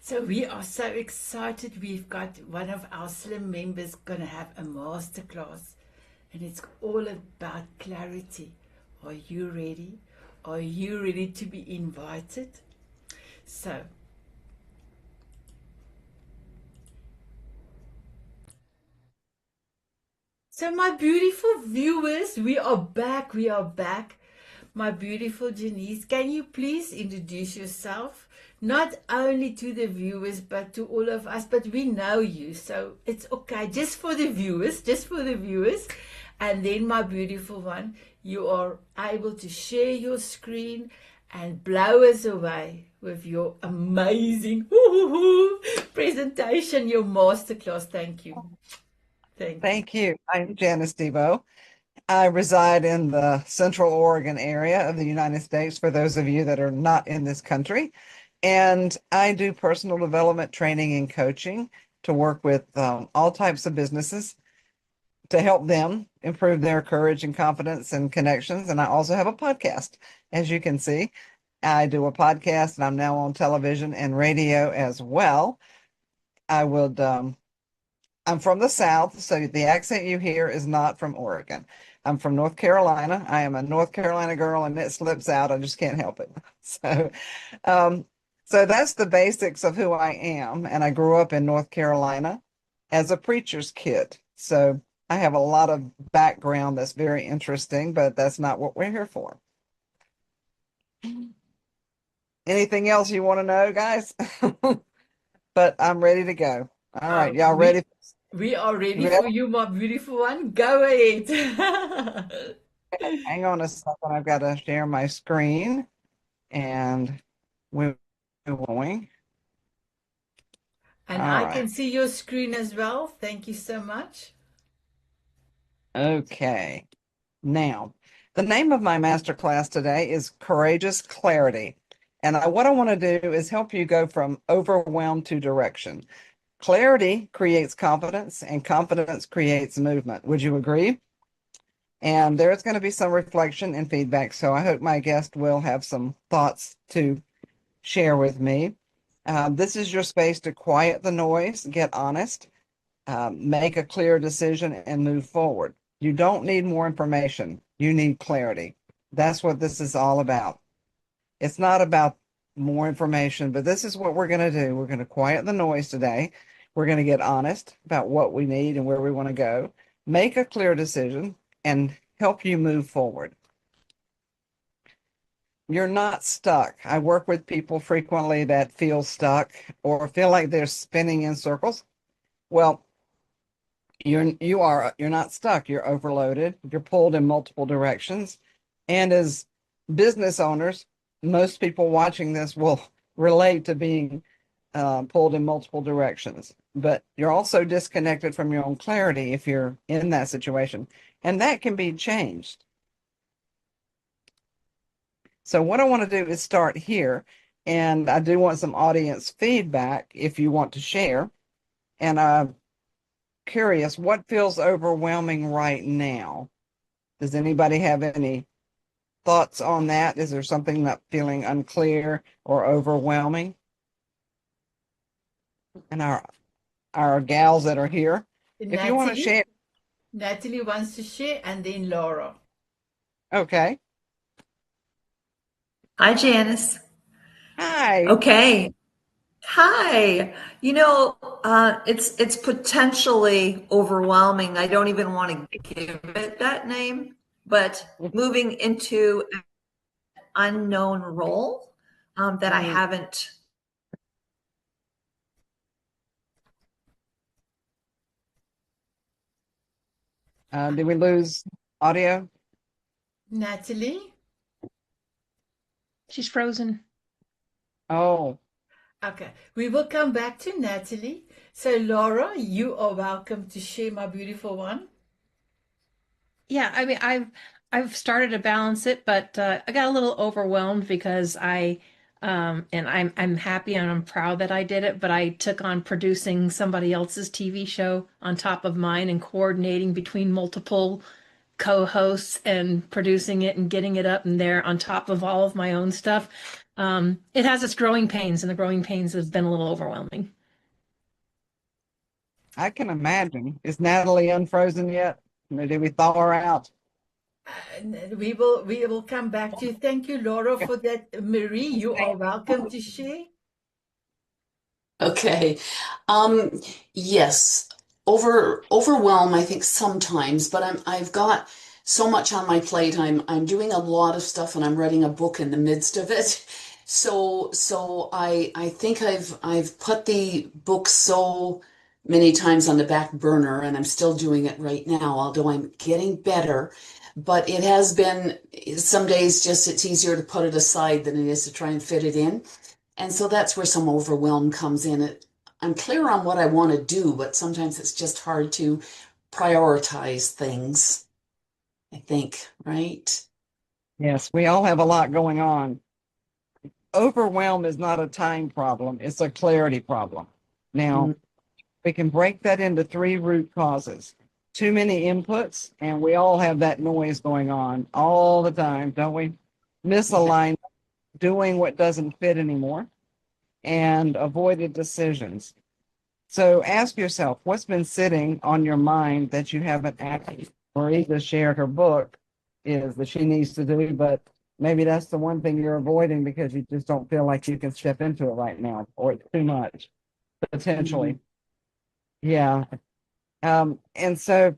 So we are so excited. We've got one of our Slim members going to have a masterclass, and it's all about clarity. Are you ready? Are you ready to be invited? So, so my beautiful viewers, we are back. We are back. My beautiful Janice, can you please introduce yourself? Not only to the viewers, but to all of us. But we know you, so it's okay. Just for the viewers, just for the viewers. And then, my beautiful one, you are able to share your screen and blow us away with your amazing presentation, your masterclass. Thank you. Thank you. Thank you. I'm Janice Debo. I reside in the Central Oregon area of the United States, for those of you that are not in this country. And I do personal development training and coaching to work with all types of businesses to help them improve their courage and confidence and connections. And I also have a podcast. As you can see, I do a podcast and I'm now on television and radio as well. I would I'm from the South, so the accent you hear is not from Oregon. I'm from North Carolina. I am a North Carolina girl, and it slips out. I just can't help it. So, um, so that's the basics of who I am. And I grew up in North Carolina as a preacher's kid. So I have a lot of background that's very interesting, but that's not what we're here for. Anything else you want to know, guys? But I'm ready to go. All right, y'all We ready? we are You ready ready? for you, my beautiful one. Go ahead. Hang on a second. I've got to share my screen and we're going. And All I right. can see your screen as well. Thank you so much. Okay. Now, the name of my masterclass today is Courageous Clarity. And what I want to do is help you go from overwhelm to direction. Clarity creates confidence, and confidence creates movement. Would you agree? And there's going to be some reflection and feedback. So I hope my guest will have some thoughts to share with me. This is your space to quiet the noise, get honest, make a clear decision, and move forward. You don't need more information. You need clarity. That's what this is all about. It's not about more information, but this is what we're going to do. We're going to quiet the noise today. We're going to get honest about what we need and where we want to go, make a clear decision, and help you move forward. You're not stuck. I work with people frequently that feel stuck or feel like they're spinning in circles. Well, you're not stuck. You're overloaded. You're pulled in multiple directions. And as business owners, most people watching this will relate to being pulled in multiple directions. But you're also disconnected from your own clarity if you're in that situation. And that can be changed. So what I want to do is start here. And I do want some audience feedback if you want to share. And I'm curious, what feels overwhelming right now? Does anybody have any thoughts on that? Is there something not feeling unclear or overwhelming? And our gals that are here, if you want to Natalie? share, Natalie wants to share, and then Laura. okay. Hi, Janice. Hi. Okay. Hi. It's potentially overwhelming. I don't even want to give it that name, but moving into an unknown role that I Mm, haven't. did we lose audio? Natalie? She's frozen. Oh, Okay, we will come back to Natalie. So, Laura, you are welcome to share, my beautiful one. Yeah, I mean, I've started to balance it, but I got a little overwhelmed because and I'm happy and I'm proud that I did it, but I took on producing somebody else's TV show on top of mine and coordinating between multiple co-hosts and producing it and getting it up and there on top of all of my own stuff. it has its growing pains, and the growing pains has been a little overwhelming. I can imagine. Is Natalie unfrozen yet? Did we thaw her out? We will come back to you. Thank you, Laura, for that. Marie, you are welcome to share. Okay. Yes. Overwhelm, I think sometimes, but I've got so much on my plate. I'm doing a lot of stuff and I'm writing a book in the midst of it. So I think I've put the book so many times on the back burner and I'm still doing it right now, although I'm getting better. But it has been some days just it's easier to put it aside than it is to try and fit it in. And so that's where some overwhelm comes in. I'm clear on what I want to do, but sometimes it's just hard to prioritize things, I think, right? Yes, we all have a lot going on. Overwhelm is not a time problem, it's a clarity problem. Now, we can break that into three root causes. Too many inputs, and we all have that noise going on all the time, don't we? Misaligned, doing what doesn't fit anymore, and avoided decisions. So ask yourself, what's been sitting on your mind that you haven't acted? Marie just shared her book is that she needs to do, but maybe that's the one thing you're avoiding because you just don't feel like you can step into it right now, or it's too much, potentially. Yeah. And so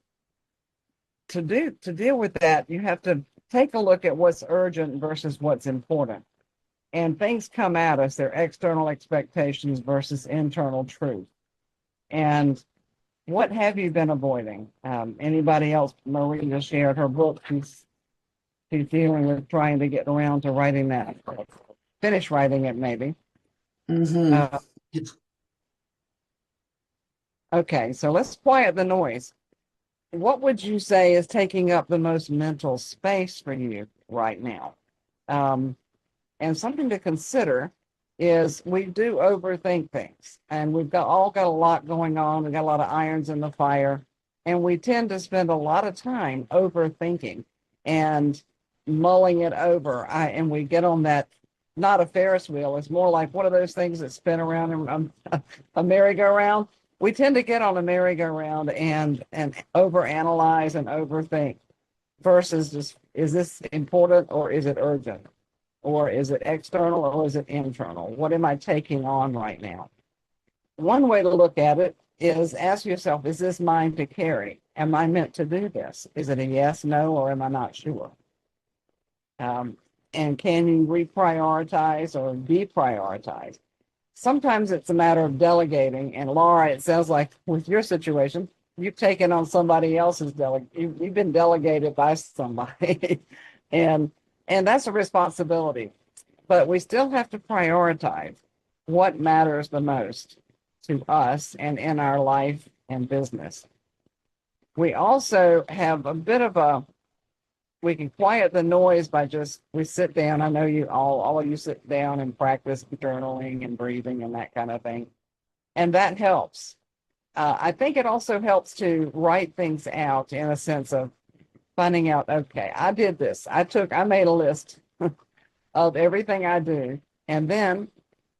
to deal with that, you have to take a look at what's urgent versus what's important. And things come at us, they're external expectations versus internal truth. And what have you been avoiding? Anybody else? Marie just shared her book. She's dealing with trying to get around to writing that, finish writing it maybe. Okay, so let's quiet the noise. What would you say is taking up the most mental space for you right now? And something to consider is we do overthink things, and we've all got a lot going on. We've got a lot of irons in the fire, and we tend to spend a lot of time overthinking and mulling it over. And we get on that, not a Ferris wheel. It's more like one of those things that spin around and a merry-go-round. We tend to get on a merry-go-round and overanalyze and overthink versus just, is this important or is it urgent? Or is it external or is it internal? What am I taking on right now? One way to look at it is ask yourself, is this mine to carry? Am I meant to do this? Is it a yes, no, or am I not sure? And can you reprioritize or deprioritize? Sometimes it's a matter of delegating. And Laura, it sounds like with your situation, you've taken on somebody else's you've been delegated by somebody. and that's a responsibility. But we still have to prioritize what matters the most to us and in our life and business. We also have a bit of we can quiet the noise by we sit down. I know you all of you sit down and practice journaling and breathing and that kind of thing. And that helps. I think it also helps to write things out in a sense of finding out, okay, I did this. I made a list of everything I do. And then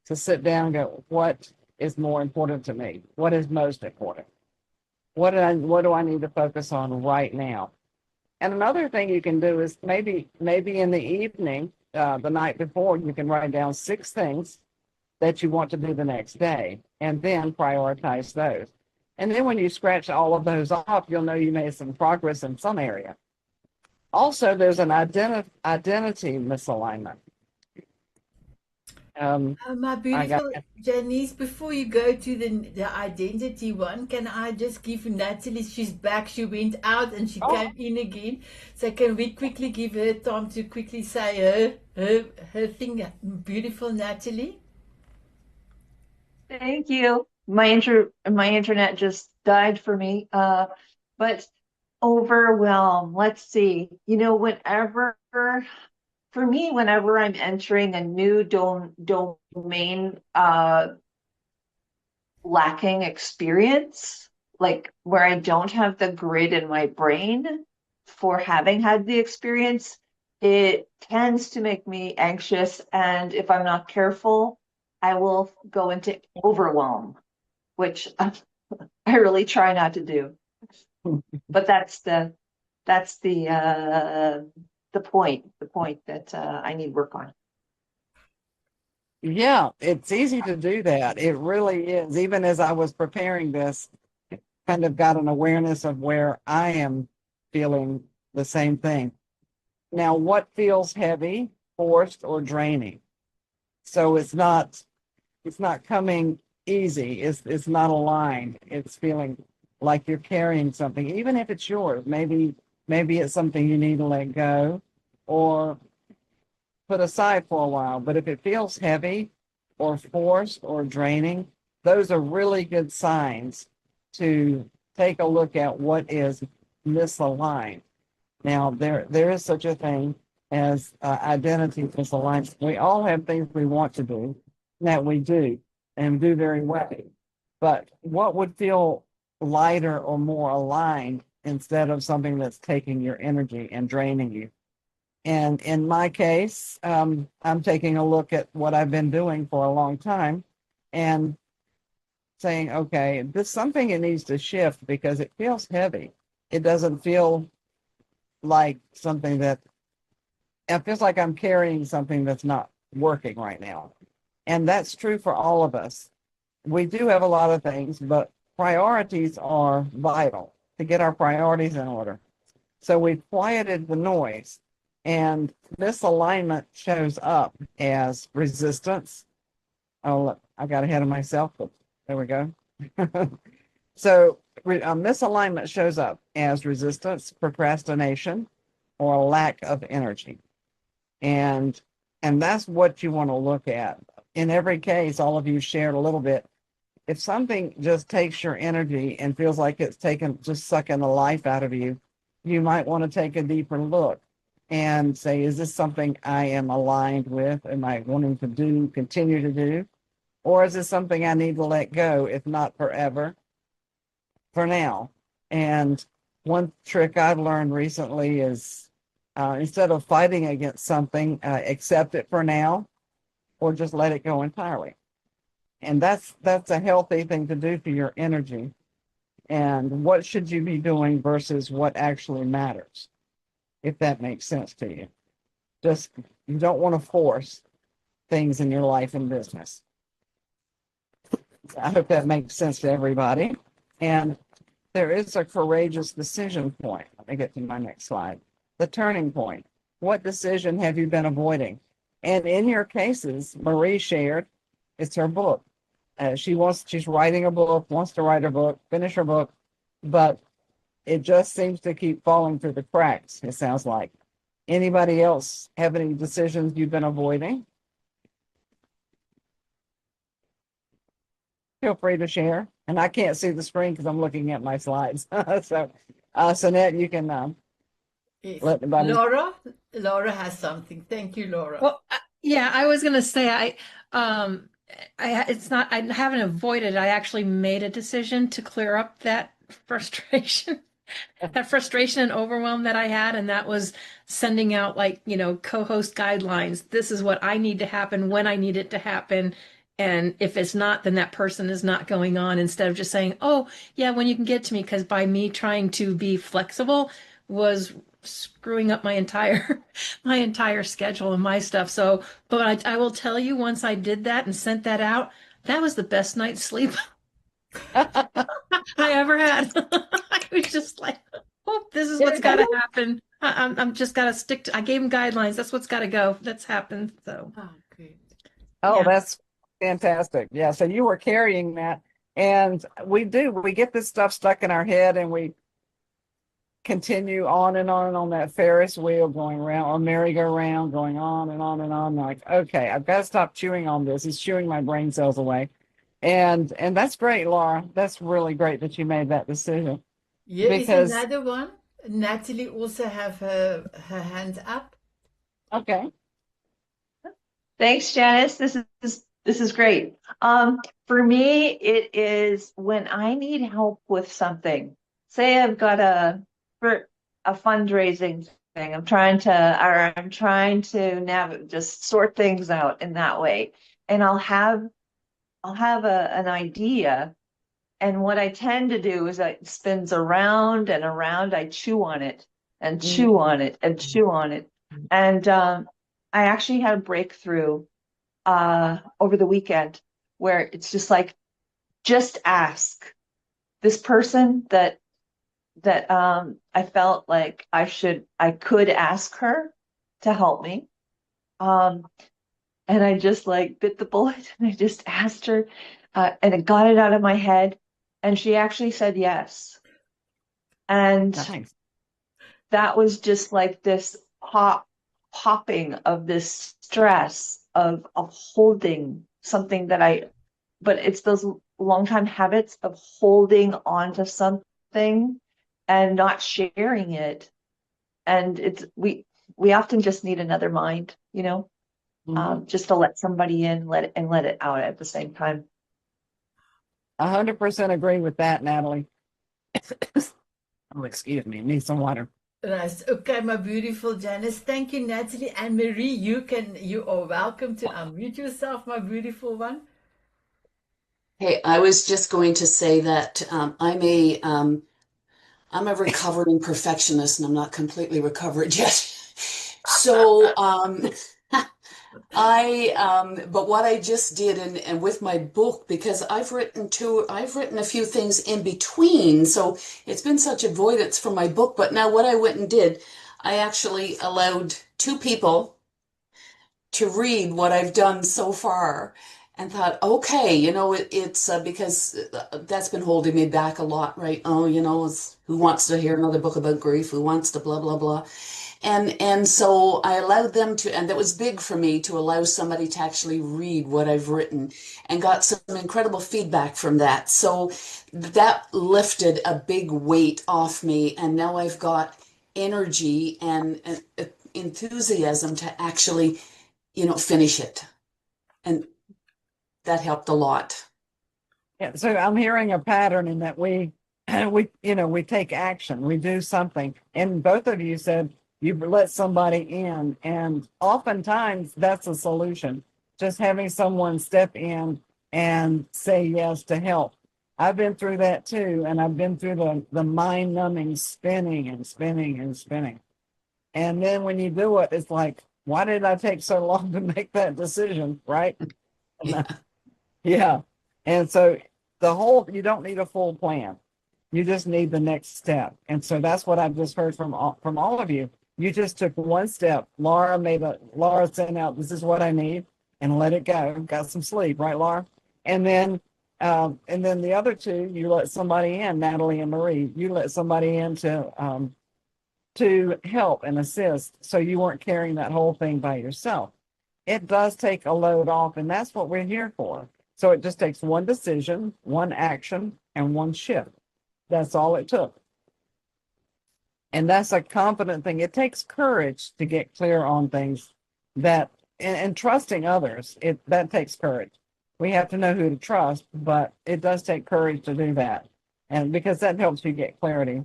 to sit down and go, what is more important to me? What is most important? What do I need to focus on right now? And another thing you can do is maybe in the evening, the night before, you can write down 6 things that you want to do the next day, and then prioritize those. And then when you scratch all of those off, you'll know you made some progress in some area. Also, there's an identity misalignment. My beautiful Janice, before you go to the identity one, can I just give Natalie, she's back, she went out and she came in again. So can we quickly give her time to quickly say her thing, beautiful Natalie? Thank you. My internet just died for me. But overwhelm, let's see. For me, whenever I'm entering a new domain, lacking experience, like where I don't have the grid in my brain for having had the experience, it tends to make me anxious. And if I'm not careful, I will go into overwhelm, which I really try not to do. But that's the point that I need work on. Yeah, it's easy to do that. It really is. Even as I was preparing this, kind of got an awareness of where I am feeling the same thing. Now, what feels heavy, forced, or draining? So it's not coming easy. It's not aligned. It's feeling like you're carrying something, even if it's yours. Maybe it's something you need to let go or put aside for a while. But if it feels heavy or forced or draining, those are really good signs to take a look at what is misaligned. Now, there is such a thing as identity misalignment. We all have things we want to do that we do and do very well. But what would feel lighter or more aligned instead of something that's taking your energy and draining you? And in my case, I'm taking a look at what I've been doing for a long time and saying, okay, this is something that needs to shift because it feels heavy. It doesn't feel like something that it feels like I'm carrying something that's not working right now. And that's true for all of us. We do have a lot of things, but priorities are vital to get our priorities in order. So we've quieted the noise, and misalignment shows up as resistance. Oh, look, I got ahead of myself, but there we go. So misalignment shows up as resistance, procrastination, or a lack of energy. And that's what you want to look at. In every case, all of you shared a little bit. If something just takes your energy and feels like it's just sucking the life out of you, you might want to take a deeper look and say, is this something I am aligned with? Am I wanting to continue to do? Or is this something I need to let go, if not forever, for now? And one trick I've learned recently is instead of fighting against something, accept it for now or just let it go entirely. And that's a healthy thing to do for your energy. And what should you be doing versus what actually matters, if that makes sense to you. Just, you don't want to force things in your life and business. I hope that makes sense to everybody. And there is a courageous decision point. Let me get to my next slide. The turning point. What decision have you been avoiding? And in your cases, Marie shared, it's her book. She's writing a book, wants to write a book, finish her book, but it just seems to keep falling through the cracks, it sounds like. Anybody else have any decisions you've been avoiding? Feel free to share. And I can't see the screen because I'm looking at my slides. So, Sanet, you can Yes. let anybody. Laura has something. Thank you, Laura. Well, yeah, I was gonna say I haven't avoided. I actually made a decision to clear up that frustration, that frustration and overwhelm that I had, and that was sending out co-host guidelines. This is what I need to happen when I need it to happen. And if it's not, then that person is not going on, instead of just saying, oh, yeah, when you can get to me. Because by me trying to be flexible was screwing up my entire my entire schedule and my stuff. So, but I will tell you, once I did that and sent that out, that was the best night's sleep I ever had. I was just like, oh, this is what's got to happen. I'm just got to stick to, I gave him guidelines. That's what's got to go. That's happened. So, Okay. Oh, yeah. that's fantastic. Yeah. So you were carrying that. And we get this stuff stuck in our head and we continue on and on that Ferris wheel going around, or merry-go-round going on and on and on. Like, okay, I've got to stop chewing on this. It's chewing my brain cells away. And that's great, Laura. That's really great that you made that decision. Here is Because another one. Natalie also have her hand up. okay. Thanks, Janice. This is great. For me, it is when I need help with something. Say I've got for a fundraising I'm trying to just sort things out in that way. And I'll have an idea. And what I tend to do is it spins around and around. I chew on it and chew Mm. on it and chew on it. And I actually had a breakthrough over the weekend where it's just like, just ask this person that I felt like I could ask her to help me. Um, and I just like bit the bullet and I just asked her, and it got it out of my head. And she actually said yes. And Nice. that was just like this popping of this stress of holding something but it's those long time habits of holding on to something and not sharing it. And we often just need another mind, Mhm. just to let somebody in, let it out at the same time. 100% agree with that, Natalie. Oh, excuse me. Need some water. Right. Okay, my beautiful Janice. Thank you, Natalie. And Marie, you are welcome to unmute yourself, my beautiful one. Hey, I was just going to say that I'm a recovering perfectionist, and I'm not completely recovered yet. So but what I just did, and with my book, because I've written a few things in between, so it's been such avoidance for my book. But now what I went and did, I actually allowed two people to read what I've done so far, and thought, okay, it's because that's been holding me back a lot, right? Oh, who wants to hear another book about grief? Who wants to blah, blah, blah? And so I allowed them to, and that was big for me to allow somebody to actually read what I've written, and got some incredible feedback from that. So that lifted a big weight off me, and now I've got energy and enthusiasm to actually, finish it. And that helped a lot. Yeah, so I'm hearing a pattern in that we take action, we do something. And both of you said you let somebody in, and oftentimes that's a solution. Just having someone step in and say yes to help. I've been through that too, and I've been through the mind numbing spinning and spinning and spinning. And then when you do it, it's like, why did I take so long to make that decision? Right? Yeah. Yeah. And so you don't need a full plan. You just need the next step. And so that's what I've just heard from all of you. You just took one step. Laura sent out, this is what I need, and let it go. Got some sleep, right, Laura? And then the other two, you let somebody in, Natalie and Marie, you let somebody in to help and assist. So you weren't carrying that whole thing by yourself. It does take a load off, and that's what we're here for. So it just takes one decision, one action, and one shift. That's all it took. And that's a confident thing. It takes courage to get clear on things and trusting others. That takes courage. We have to know who to trust, but it does take courage to do that. And because that helps you get clarity.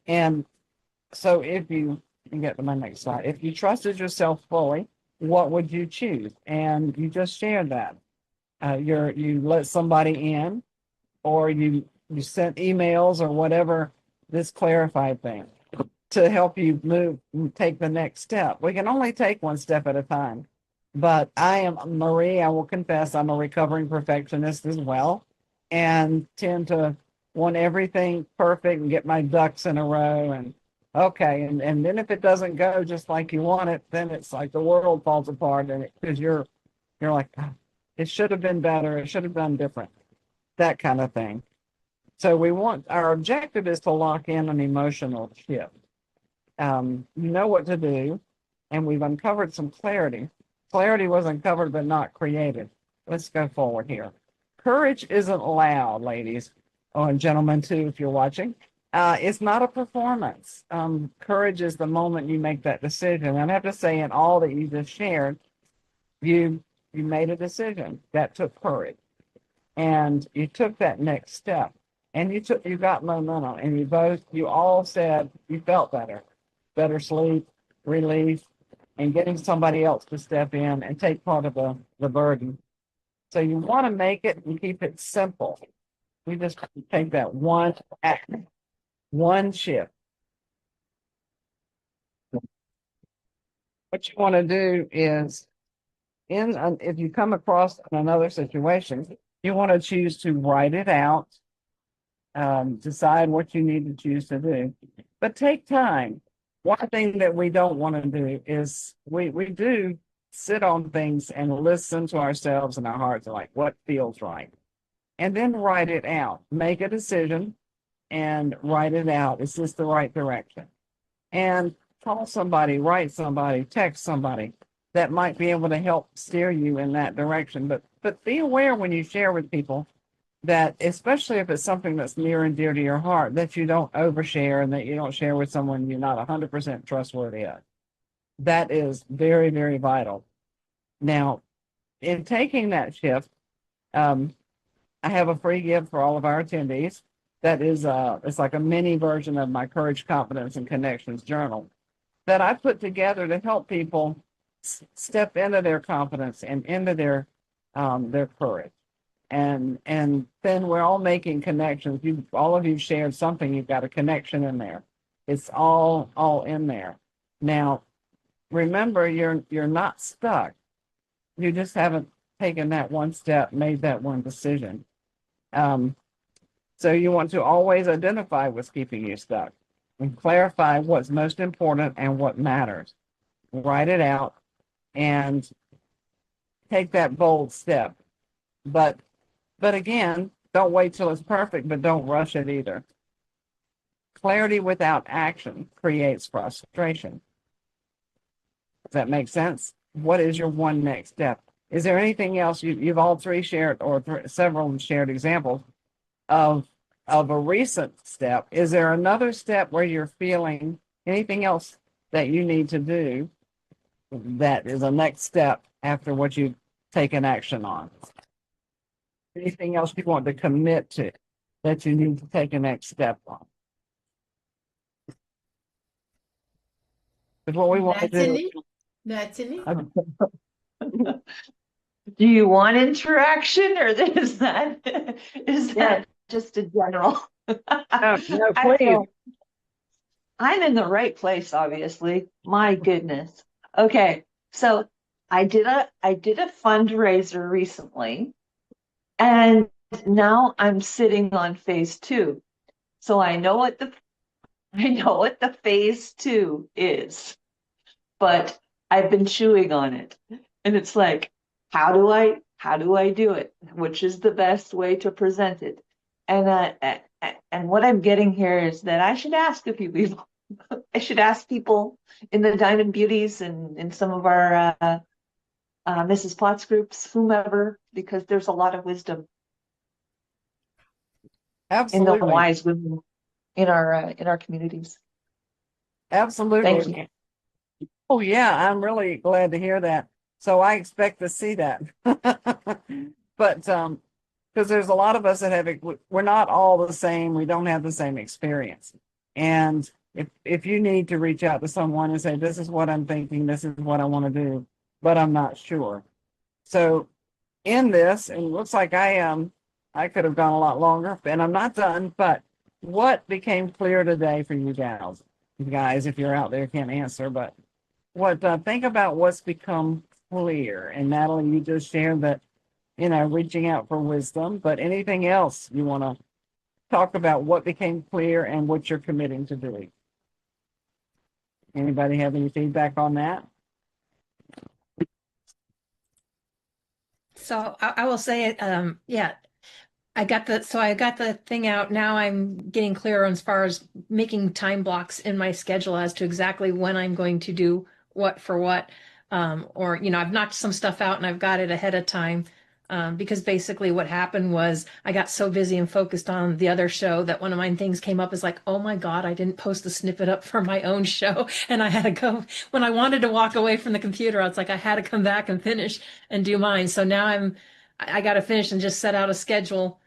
And so if you can get to my next slide, if you trusted yourself fully, what would you choose? And you just shared that. You let somebody in, or you sent emails or whatever, this clarified thing to help you take the next step. We can only take one step at a time. But I am Marie, I will confess, I'm a recovering perfectionist as well, and tend to want everything perfect and get my ducks in a row. And okay, and then if it doesn't go just like you want it, then it's like the world falls apart, and because you're like, "Ah, it should have been better, it should have done different," that kind of thing. So our objective is to lock in an emotional shift. You know what to do, and we've uncovered some clarity. Clarity was uncovered but not created. Let's go forward here. Courage isn't loud, ladies, or gentlemen too, if you're watching. It's not a performance. Courage is the moment you make that decision. And I have to say, in all that you just shared, you made a decision that took courage, and you took that next step, and you got momentum, and you all said you felt better. better sleep, relief, and getting somebody else to step in and take part of the burden. So you want to make it and keep it simple. We just take that one act, one shift. What you want to do is, if you come across another situation, you want to choose to write it out, decide what you need to choose to do, but take time. One thing that we don't want to do is we do sit on things and listen to ourselves and our hearts, like what feels right, and then write it out. Make a decision and write it out. Is this the right direction? And call somebody, write somebody, text somebody that might be able to help steer you in that direction. But be aware when you share with people that, especially if it's something that's near and dear to your heart, that you don't overshare and that you don't share with someone you're not 100% trustworthy of. That is very, very vital. Now, in taking that shift, I have a free gift for all of our attendees. That is, it's like a mini version of my Courage, Confidence, and Connections journal that I put together to help people step into their confidence and into their courage. And then we're all making connections. All of you shared something. You've got a connection in there. It's all in there. Now, remember, you're not stuck. You just haven't taken that one step, made that one decision. So you want to always identify what's keeping you stuck and clarify what's most important and what matters. Write it out and take that bold step. But again, don't wait till it's perfect, but don't rush it either. Clarity without action creates frustration. Does that make sense? What is your one next step? Is there anything else you've all three shared, or several shared examples of a recent step? Is there another step where you're feeling anything else that you need to do that is a next step after what you've taken action on? Anything else you want to commit to that you need to take a next step on? Because what we want to do. Natalie? Do you want interaction, or is that just a general? No, I please. feel I'm in the right place, obviously. My goodness. Okay, so I did a fundraiser recently, and now I'm sitting on phase 2. So I know what the phase 2 is, but I've been chewing on it. And it's like, how do I do it? Which is the best way to present it? And what I'm getting here is that I should ask a few people. I should ask people in the Diamond Beauties and in some of our Mrs. Potts groups, whomever, because there's a lot of wisdom in the Absolutely. wise women in our communities. Absolutely. Thank you. Oh, yeah, I'm really glad to hear that. So I expect to see that. But because there's a lot of us that we're not all the same. We don't have the same experience. And if you need to reach out to someone and say, this is what I'm thinking, this is what I want to do, but I'm not sure. So in this, and it looks like I could have gone a lot longer, and I'm not done, but what became clear today for you guys, if you're out there, can't answer, but think about what's become clear. And Natalie, you just shared that, reaching out for wisdom, but anything else you want to talk about, what became clear and what you're committing to doing? Anybody have any feedback on that? So I will say, yeah, I got the thing out. Now I'm getting clearer as far as making time blocks in my schedule as to exactly when I'm going to do what for what. Or, I've knocked some stuff out and I've got it ahead of time. Because basically what happened was I got so busy and focused on the other show that one of my things came up is like, oh my God, I didn't post the snippet up for my own show. And I had to go, when I wanted to walk away from the computer, I was like, I had to come back and finish and do mine. So now I got to finish and just set out a schedule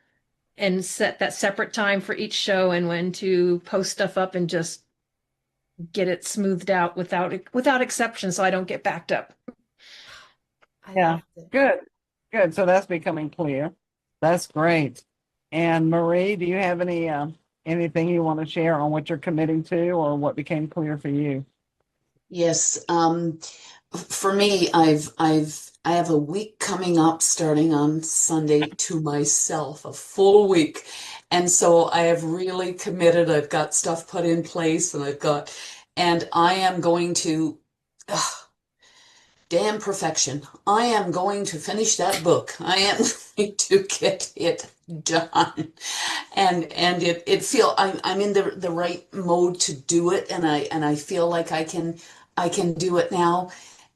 and set that separate time for each show and when to post stuff up and just get it smoothed out without exception, so I don't get backed up. I Yeah, love that. good, good. So that's becoming clear. That's great. And Marie, do you have anything you want to share on what you're committing to or what became clear for you? Yes. For me, I have a week coming up starting on Sunday to myself, a full week. And so I have really committed. I've got stuff put in place and I am going to, ugh, damn perfection. I am going to finish that book. I am going to get it done. I'm in the right mode to do it, and I feel like I can do it now.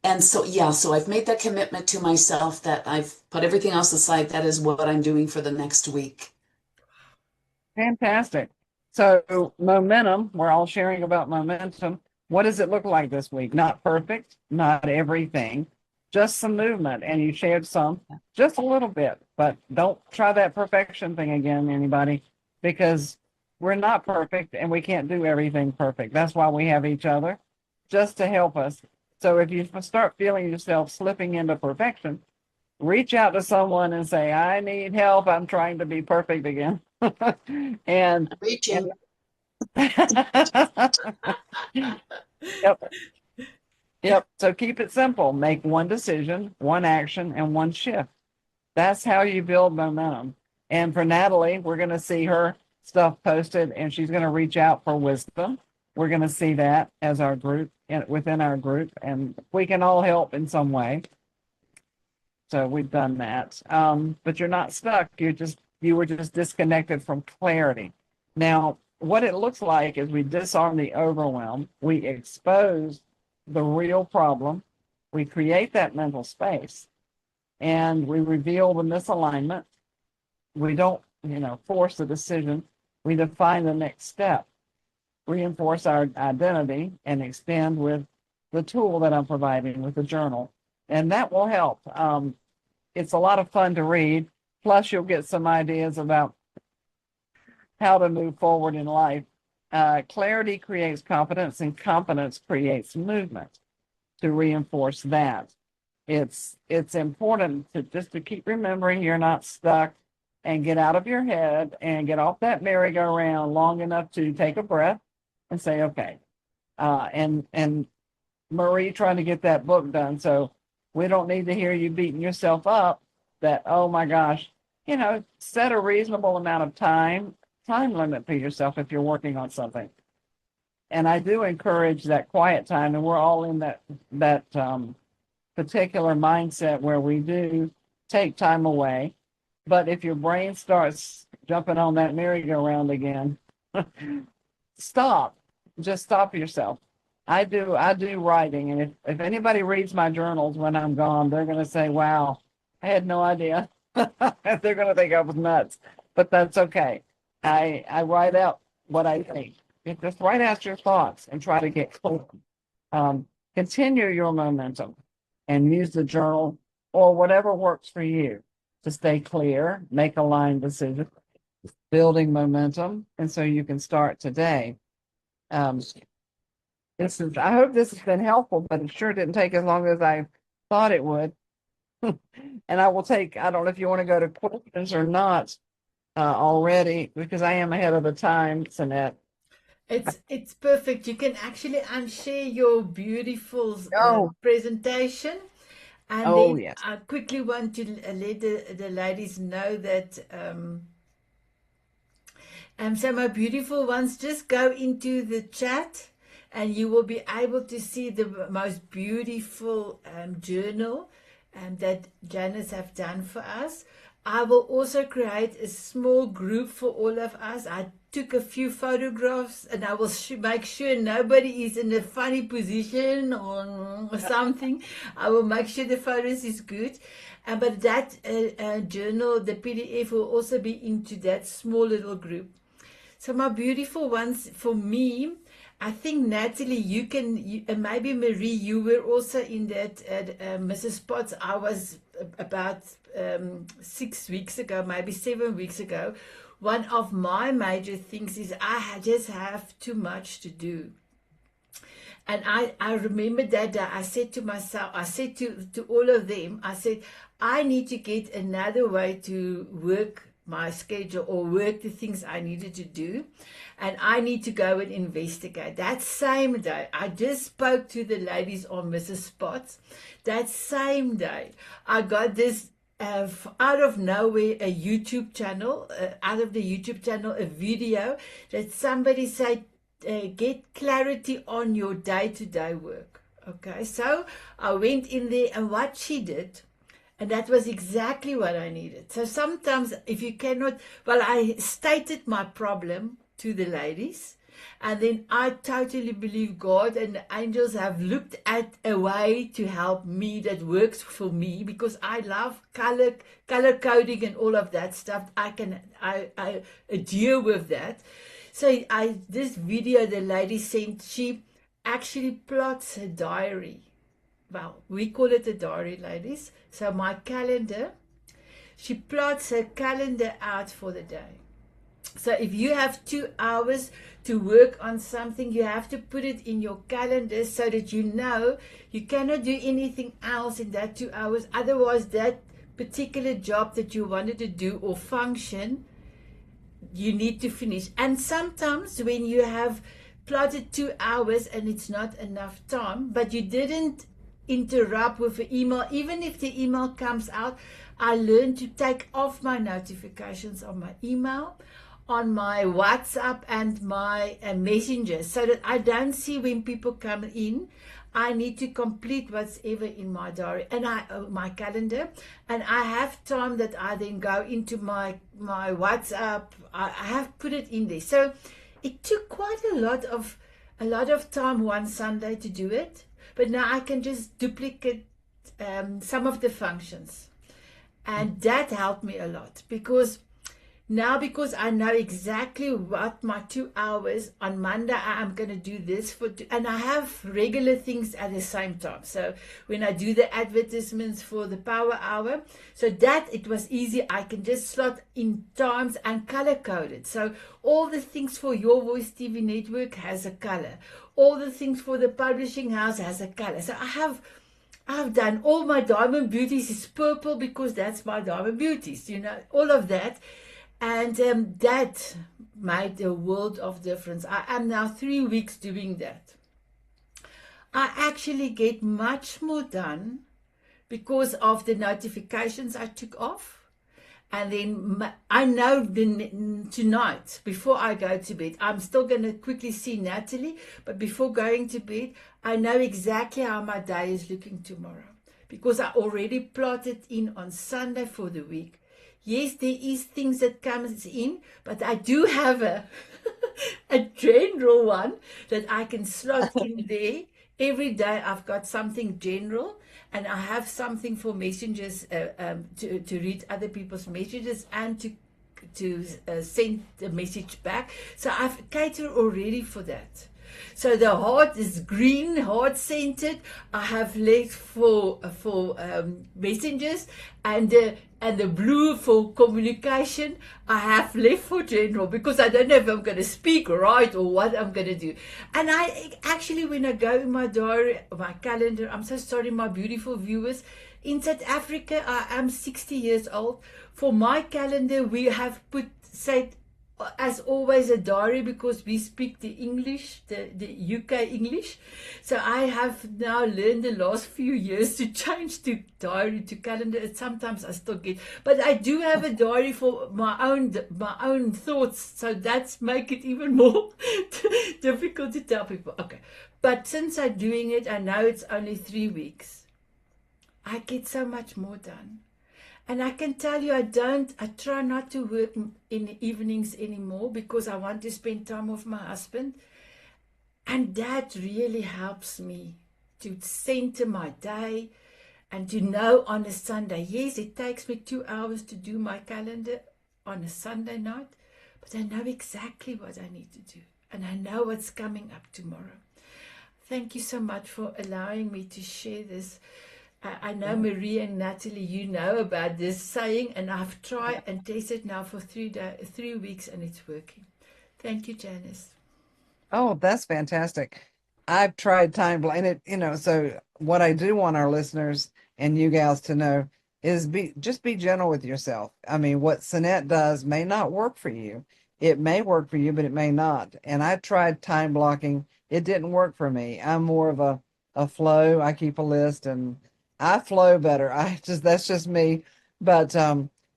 And so yeah, so I've made that commitment to myself that I've put everything else aside. That is what I'm doing for the next week. Fantastic. So momentum, we're all sharing about momentum. What does it look like this week? Not perfect, not everything, just some movement. And you shared some, just a little bit, but don't try that perfection thing again, anybody, because we're not perfect and we can't do everything perfect. That's why we have each other, just to help us. So if you start feeling yourself slipping into perfection, reach out to someone and say, I need help. I'm trying to be perfect again. and and Reaching. yep, yep. So keep it simple. Make one decision, one action, and one shift. That's how you build momentum. And for Natalie, we're going to see her stuff posted, and she's going to reach out for wisdom. We're going to see that as our group within our group, and we can all help in some way. So we've done that. But you're not stuck. You were just disconnected from clarity. Now, what it looks like is we disarm the overwhelm, we expose the real problem, we create that mental space, and we reveal the misalignment. We don't, force the decision. We define the next step, reinforce our identity, and extend with the tool that I'm providing with the journal. And that will help. It's a lot of fun to read. Plus, you'll get some ideas about how to move forward in life. Clarity creates confidence, and confidence creates movement to reinforce that. It's important to keep remembering you're not stuck and get out of your head and get off that merry-go-round long enough to take a breath and say, okay. And Marie trying to get that book done. So we don't need to hear you beating yourself up that, oh my gosh, set a reasonable amount of time limit for yourself if you're working on something. And I do encourage that quiet time, and we're all in that particular mindset where we do take time away. But if your brain starts jumping on that merry-go-round again, stop. Just stop yourself. I do writing, and if anybody reads my journals when I'm gone, they're going to say, wow, I had no idea. They're going to think I was nuts, but that's okay. I write out what I think. Just write out your thoughts and try to get clear. Continue your momentum and use the journal or whatever works for you to stay clear, make aligned decisions, building momentum, and so you can start today. I hope this has been helpful, but it sure didn't take as long as I thought it would. And I don't know if you want to go to questions or not already, because I am ahead of the time, Sanet. It's perfect. You can actually unshare your beautiful Oh, presentation. And oh then yes. I quickly want to let the ladies know that so my beautiful ones, just go into the chat and you will be able to see the most beautiful journal that Janice have done for us. I will also create a small group for all of us. I took a few photographs and I will make sure nobody is in a funny position or something. I will make sure the photos is good. But that journal, the PDF, will also be into that small little group. So my beautiful ones, for me, I think Natalie, maybe Marie, you were also in that at Mrs. Potts. I was about 6 weeks ago, maybe 7 weeks ago. One of my major things is I just have too much to do. And I remember that day I said to myself, I said to all of them, I said, I need to get another way to work my schedule or work the things I needed to do. And I need to go and investigate. That same day, I just spoke to the ladies on Mrs. Spots. That same day, I got this out of nowhere, a YouTube channel, out of the YouTube channel, a video that somebody said, get clarity on your day-to-day work. Okay, so I went in there, and what she did, and that was exactly what I needed. So sometimes if you cannot, well, I stated my problem to the ladies, and then I totally believe God and the angels have looked at a way to help me that works for me, because I love color coding and all of that stuff. I deal with that. So this video the lady sent, she actually plots a diary. Well, we call it a diary, ladies. So my calendar, she plots her calendar out for the day. So if you have 2 hours to work on something, you have to put it in your calendar so that you know you cannot do anything else in that 2 hours. Otherwise, that particular job that you wanted to do or function, you need to finish. And sometimes when you have plotted 2 hours and it's not enough time, but you didn't interrupt with an email, even if the email comes out, I learned to take off my notifications on my email, on my WhatsApp and my Messenger, so that I don't see when people come in. I need to complete what's ever in my diary and my calendar, and I have time that I then go into my WhatsApp. I have put it in there. So it took quite a lot of time one Sunday to do it, but now I can just duplicate some of the functions, and that helped me a lot, because I know exactly what my 2 hours on Monday, I'm going to do this and I have regular things at the same time. So when I do the advertisements for the power hour, so that it was easy. I can just slot in times and color code it. So all the things for Your Voice TV network has a color. All the things for the publishing house has a color. So I've done all my Diamond Beauties is purple because that's my Diamond Beauties, all of that. And that made a world of difference. I am now 3 weeks doing that. I actually get much more done because of the notifications I took off. And then I know tonight, before I go to bed, I'm still going to quickly see Natalie, but before going to bed, I know exactly how my day is looking tomorrow, because I already plotted in on Sunday for the week. Yes, there is things that comes in, but I do have a general one that I can slot in there. Every day I've got something general, and I have something for messengers to read other people's messages and to send the message back. So I've catered already for that. So the heart is green, heart centered. I have left for messengers, and the blue for communication. I have left for general, because I don't know if I'm going to speak right or what I'm going to do. And I actually, when I go in my diary, my calendar, I'm so sorry, my beautiful viewers. In South Africa, I am 60 years old. For my calendar, we have put, say, as always, a diary, because we speak the English, the UK English. So I have now learned the last few years to change to diary to calendar. Sometimes I still get, but I do have a diary for my own thoughts. So that's make it even more difficult to tell people. Okay, but since I'm doing it, I know it's only 3 weeks. I get so much more done. And I can tell you, I try not to work in the evenings anymore, because I want to spend time with my husband. And that really helps me to center my day and to know on a Sunday. Yes, it takes me 2 hours to do my calendar on a Sunday night, but I know exactly what I need to do. And I know what's coming up tomorrow. Thank you so much for allowing me to share this. I know Marie and Natalie, you know about this saying, and I've tried and tested now for 3 weeks, and it's working. Thank you, Janice. Oh, that's fantastic. I've tried time block, and so what I do want our listeners and you gals to know is just be gentle with yourself. I mean, what Sanet does may not work for you. It may work for you, but it may not. And I tried time blocking. It didn't work for me. I'm more of a flow. I keep a list and I flow better. That's just me. But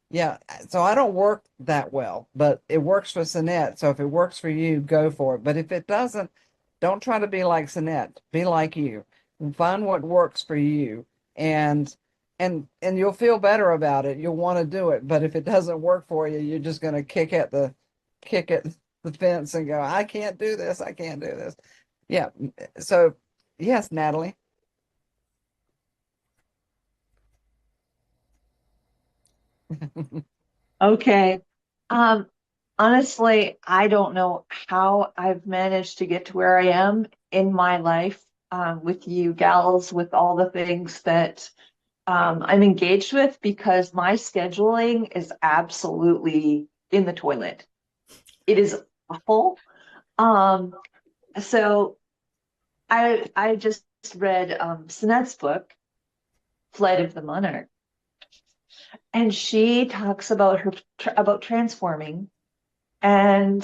yeah, so I don't work that well, but it works for Sanet. So if it works for you, go for it. But if it doesn't, don't try to be like Sanet. Be like you. Find what works for you, and and you'll feel better about it. You'll want to do it. But if it doesn't work for you, you're just going to kick at the fence and go, I can't do this. I can't do this. Yeah. So yes, Natalie. Okay. Um, Honestly, I don't know how I've managed to get to where I am in my life, with you gals, with all the things that I'm engaged with, because my scheduling is absolutely in the toilet. It is awful. Um, so I just read Sanet's book, Flight of the Monarch, and she talks about about transforming. And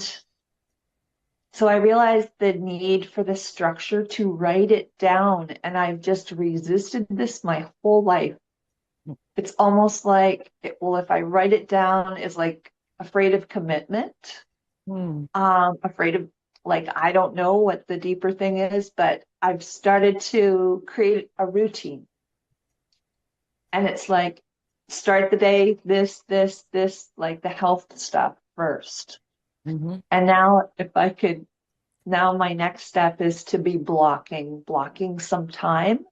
so I realized the need for the structure to write it down, and I've just resisted this my whole life. It's almost like, well, if I write it down, it's like afraid of commitment, Hmm. afraid of, like, I don't know what the deeper thing is, but I've started to create a routine. And it's like, start the day, this, like the health stuff first. Mm-hmm. And now, if I could, now my next step is to be blocking some time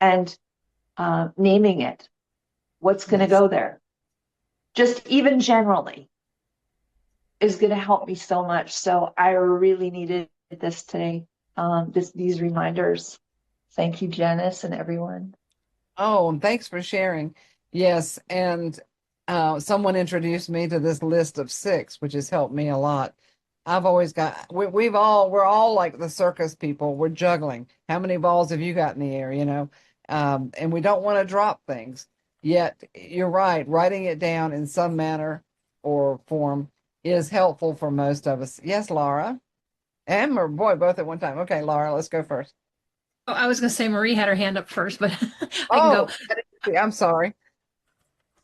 and naming it. What's going to Yes. go there? Just even generally is going to help me so much. So I really needed this today. These reminders. Thank you, Janice, and everyone. Oh, and thanks for sharing. Yes, and someone introduced me to this list of six, which has helped me a lot. I've always got we're all like the circus people. We're juggling. How many balls have you got in the air, and we don't want to drop things. Yet you're right, writing it down in some manner or form is helpful for most of us. Yes, Laura. And boy, both at one time. Okay, Laura, let's go first. Oh, I was going to say Marie had her hand up first, but I can go. Oh, I'm sorry.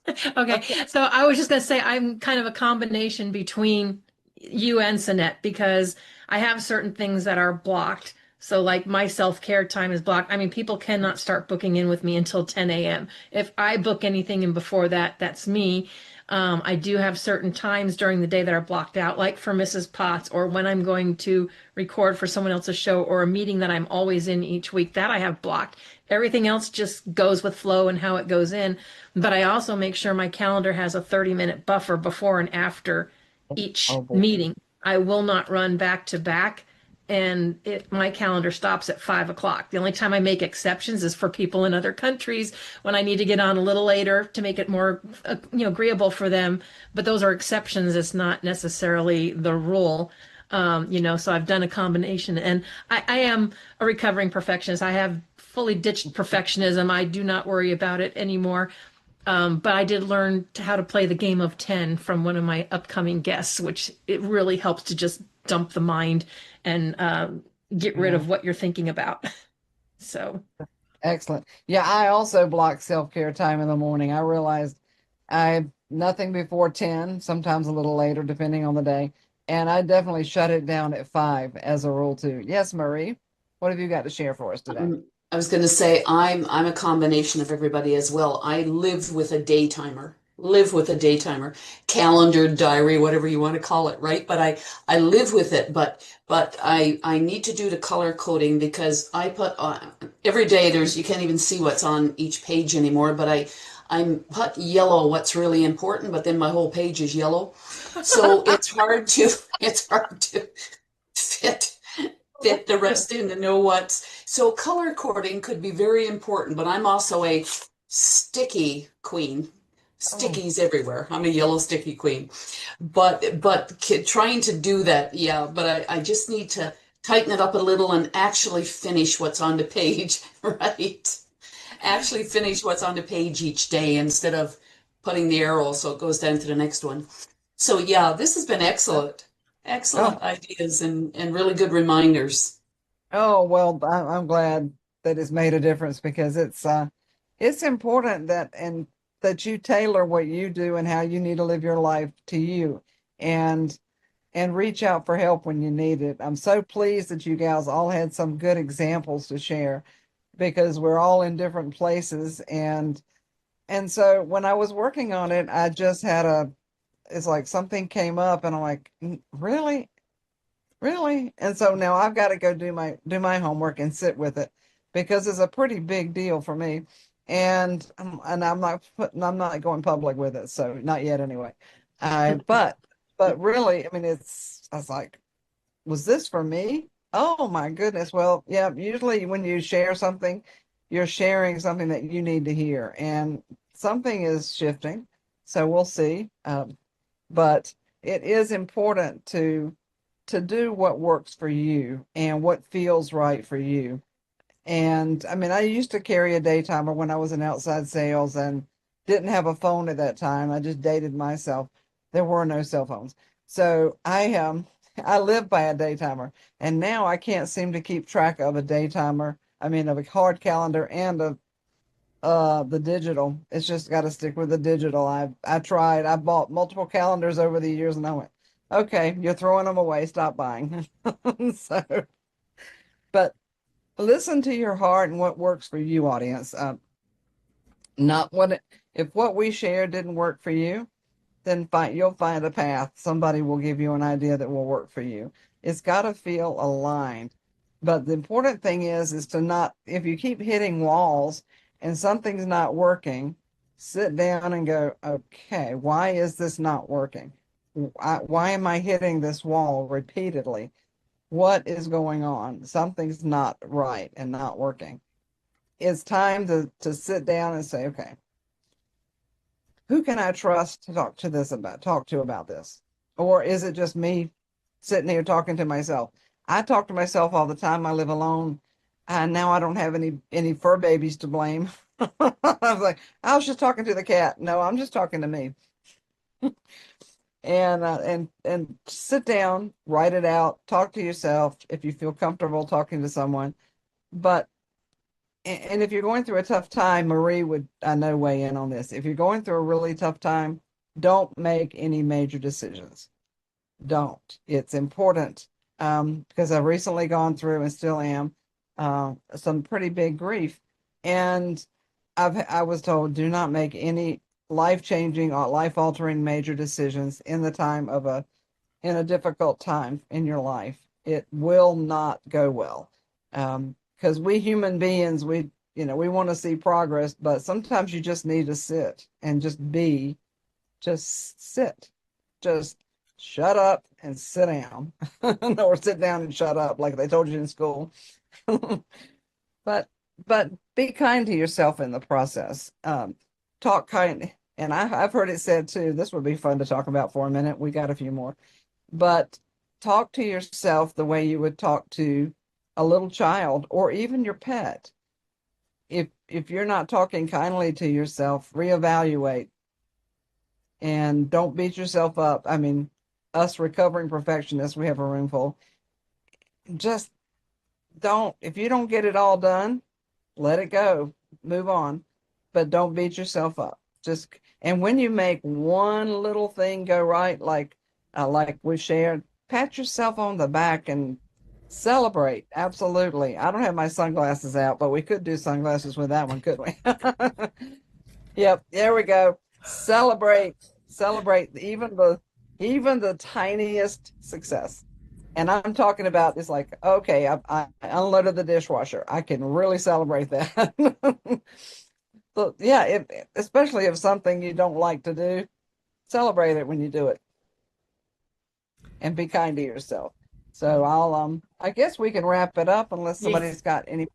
Okay, Okay. so I was just going to say I'm kind of a combination between you and Sinette because I have certain things that are blocked. So like my self-care time is blocked. I mean, people cannot start booking in with me until 10 a.m. If I book anything in before that, that's me. I do have certain times during the day that are blocked out, like for Mrs. Potts or when I'm going to record for someone else's show or a meeting that I'm always in each week that I have blocked. Everything else just goes with flow and how it goes in. But I also make sure my calendar has a 30-minute buffer before and after Oh each boy. meeting. I will not run back to back. And my calendar stops at 5 o'clock. The only time I make exceptions is for people in other countries when I need to get on a little later to make it more, agreeable for them. But those are exceptions. It's not necessarily the rule. So I've done a combination, and I am a recovering perfectionist. I have fully ditched perfectionism. I do not worry about it anymore. But I did learn how to play the game of 10 from one of my upcoming guests, which it really helps to just dump the mind and get rid Yeah. of what you're thinking about. So, Excellent. Yeah, I also block self-care time in the morning. I realized I nothing before 10, sometimes a little later, depending on the day. And I definitely shut it down at 5 as a rule too. Yes, Marie, what have you got to share for us today? I was going to say I'm a combination of everybody as well. I live with a daytimer. Live with a daytimer, calendar, diary, whatever you want to call it, right? But I live with it, but I need to do the color coding because I put on every day there's you can't even see what's on each page anymore, but I put yellow what's really important, but then my whole page is yellow. So it's hard to fit fit the rest in to know what's so color coding could be very important, but I'm also a sticky queen. Oh, Stickies everywhere. I'm a yellow sticky queen. Trying to do that, yeah, but I just need to tighten it up a little and actually finish what's on the page, right? Actually finish what's on the page each day instead of putting the arrow so it goes down to the next one. So yeah, this has been excellent. Oh, Excellent ideas and really good reminders. oh, well, I'm glad that it's made a difference because it's important that you tailor what you do and how you need to live your life to you and and reach out for help when you need it. I'm so pleased that you gals all had some good examples to share because we're all in different places and so when I was working on it, I just had it's like something came up and I'm like, Really? Really?" And so now I've got to go do my homework and sit with it because it's a pretty big deal for me. And I'm not going public with it, so not yet anyway. But really, I mean, I was like, was this for me? Oh my goodness. Well, yeah, usually when you share something, you're sharing something that you need to hear, and something is shifting. So we'll see. But it is important to do what works for you and what feels right for you. And I mean, I used to carry a day timer when I was in outside sales and didn't have a phone at that time. I just dated myself. There were no cell phones. So I live by a day timer. And now I can't seem to keep track of a day timer. I mean, of a hard calendar and of the digital. It's just got to stick with the digital. I tried. I bought multiple calendars over the years and I went, okay, you're throwing them away. Stop buying. So, but listen to your heart and what works for you, audience. Not what if what we share didn't work for you, then you'll find a path. Somebody will give you an idea that will work for you. It's got to feel aligned. But the important thing is to not, if you keep hitting walls and something's not working, sit down and go, okay, why is this not working? Why am I hitting this wall repeatedly? What is going on? Something's not right and not working. It's time to sit down and say, okay, who can I trust to talk to about this? Or is it just me sitting here talking to myself? I talk to myself all the time. I live alone. And now I don't have any fur babies to blame. I was like, I was just talking to the cat. No, I'm just talking to me. And sit down, write it out, talk to yourself if you feel comfortable talking to someone. But and if you're going through a tough time, Marie would, I know, weigh in on this. If you're going through a really tough time, don't make any major decisions. Don't. It's important because I've recently gone through and still am some pretty big grief, and I was told do not make any life-changing or life-altering major decisions in the time of in a difficult time in your life. It will not go well. Because we human beings, we want to see progress, but sometimes you just need to sit and just sit, just shut up and sit down, or sit down and shut up, like they told you in school. But be kind to yourself in the process. Talk kind, and I've heard it said too. This would be fun to talk about for a minute. We got a few more. But talk to yourself the way you would talk to a little child or even your pet. If you're not talking kindly to yourself, reevaluate and don't beat yourself up. I mean, us recovering perfectionists, we have a room full. Just don't, if you don't get it all done, let it go, move on, but don't beat yourself up. And when you make one little thing go right, like we shared, pat yourself on the back and celebrate. Absolutely. I don't have my sunglasses out, but we could do sunglasses with that one, couldn't we? Yep, there we go. Celebrate even the tiniest success. And I'm talking about it's like, okay, I unloaded the dishwasher. I can really celebrate that. So yeah, especially if something you don't like to do, celebrate it when you do it and be kind to yourself. So I guess we can wrap it up unless somebody's Yes, got any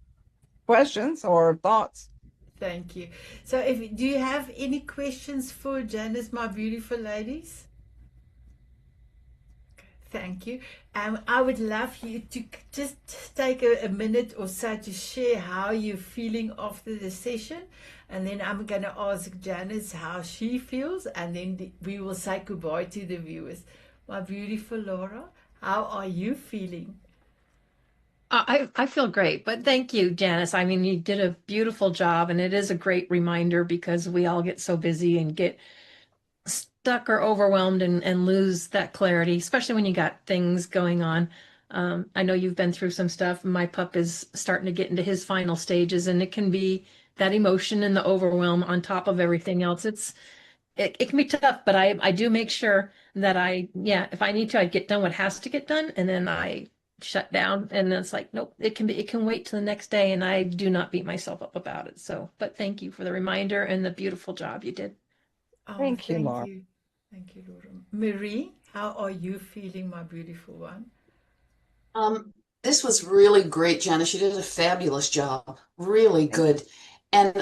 questions or thoughts. thank you. So, do you have any questions for Janice, my beautiful ladies? Thank you. I would love you to just take a minute or so to share how you're feeling after the session. And then I'm going to ask Janice how she feels. And then we will say goodbye to the viewers. My beautiful Laura, how are you feeling? I feel great, but thank you, Janice. I mean, you did a beautiful job, and it is a great reminder because we all get so busy and get stuck or overwhelmed and lose that clarity, especially when you got things going on. I know you've been through some stuff. My pup is starting to get into his final stages, and it can be that emotion and the overwhelm on top of everything else. It can be tough, but I do make sure that if I need to, I get done what has to get done, and then I shut down, and then it's like, nope, it can wait till the next day, and I do not beat myself up about it. So, but thank you for the reminder and the beautiful job you did. Oh, Thank you, Laura. you. Thank you, Laura. Marie, how are you feeling, my beautiful one? This was really great, Janice. You did a fabulous job. Really good. And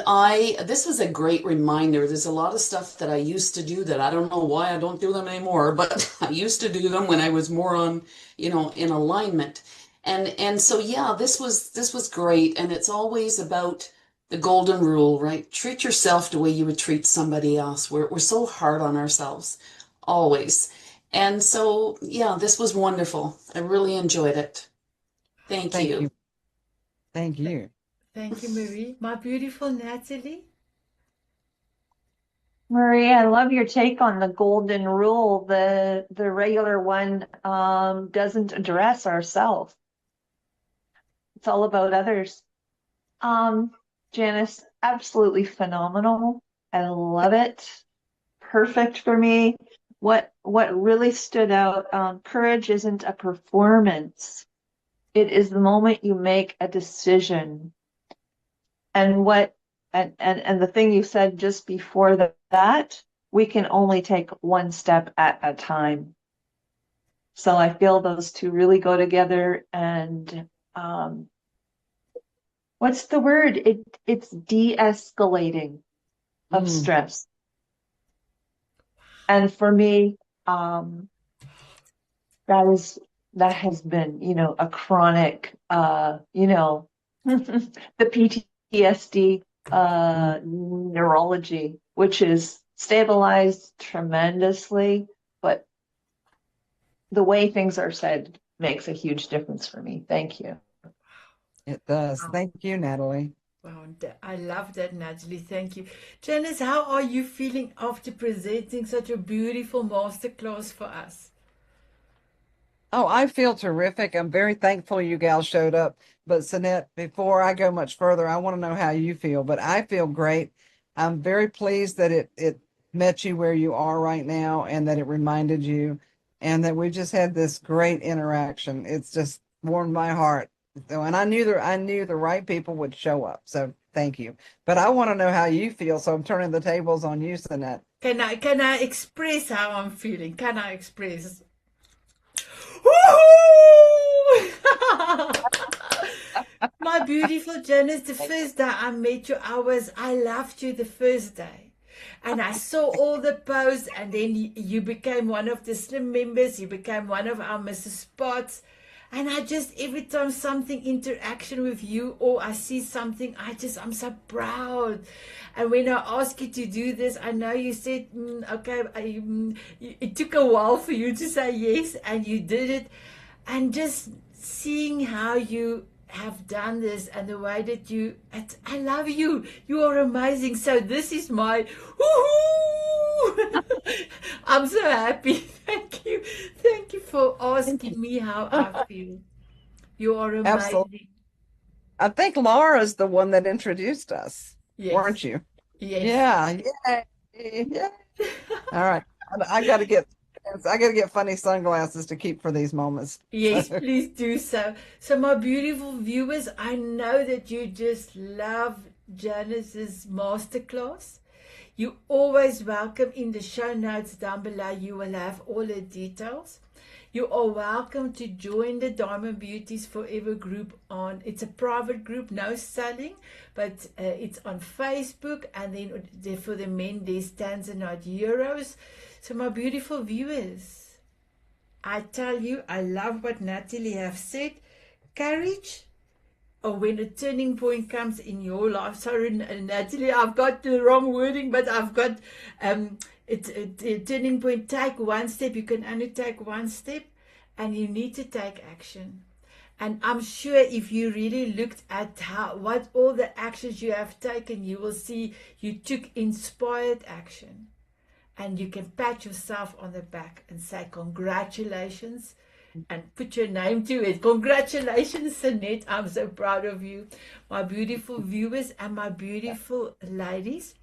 this was a great reminder. There's a lot of stuff that I used to do that I don't know why I don't do them anymore, but I used to do them when I was more on, in alignment. And so yeah, this was great. And it's always about the golden rule, right? Treat yourself the way you would treat somebody else. We're so hard on ourselves, always. And so yeah, this was wonderful. I really enjoyed it. Thank Thank you. you. Thank you. Thank you, Marie. My beautiful Natalie. Marie, I love your take on the golden rule. The regular one doesn't address ourselves. It's all about others. Janice, absolutely phenomenal. I love it. Perfect for me. What really stood out, courage isn't a performance. It is the moment you make a decision. And the thing you said just before that, we can only take one step at a time. So I feel those two really go together. And what's the word? It's de-escalating of stress. And for me, that has been, a chronic, the PTSD neurology, which is stabilized tremendously, but the way things are said makes a huge difference for me. Thank you. It does. Thank you, Natalie. Wow, I love that, Natalie. Thank you. Janice, how are you feeling after presenting such a beautiful masterclass for us? Oh, I feel terrific. I'm very thankful you gals showed up. But Sanet, before I go much further, I want to know how you feel. But I feel great. I'm very pleased that it met you where you are right now and that it reminded you and that we just had this great interaction. It's just warmed my heart. So, and I knew the right people would show up. So thank you. But I want to know how you feel. So I'm turning the tables on you, Sanet. Can I express how I'm feeling? Can I express? My beautiful Janice, the first day I met you, I loved you the first day. And I saw all the posts, and then you became one of the Slim members, you became one of our Mrs. Spots. And every time something interaction with you or I see something, I'm so proud. And when I asked you to do this, I know you said, okay, it took a while for you to say yes, and you did it. And just seeing how you have done this and the way that I love you. You are amazing. So this is my woohoo! I'm so happy. Thank you. Thank you for asking me how I feel. You are amazing. Absolutely. I think Laura's the one that introduced us, weren't Yes. you? Yes. Yeah. Yeah. All right. I got to get funny sunglasses to keep for these moments. Yes, please do so. So, my beautiful viewers, I know that you just love Janice's masterclass. You always welcome in the show notes down below. You will have all the details. You are welcome to join the Diamond Beauties Forever group it's a private group, no selling, but it's on Facebook, and then for the men, there's Tanzanite euros. So my beautiful viewers, I tell you, I love what Natalie have said. Courage, or when a turning point comes in your life. Sorry, Natalie, I've got the wrong wording, but I've got it's a turning point. Take one step. You can only take one step, and you need to take action. And I'm sure if you really looked at what all the actions you have taken, you will see you took inspired action. And you can pat yourself on the back and say, congratulations, and put your name to it. Congratulations, Sanet. I'm so proud of you. My beautiful viewers and my beautiful ladies,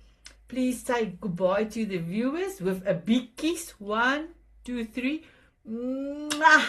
please say goodbye to the viewers with a big kiss. 1, 2, 3. Mwah!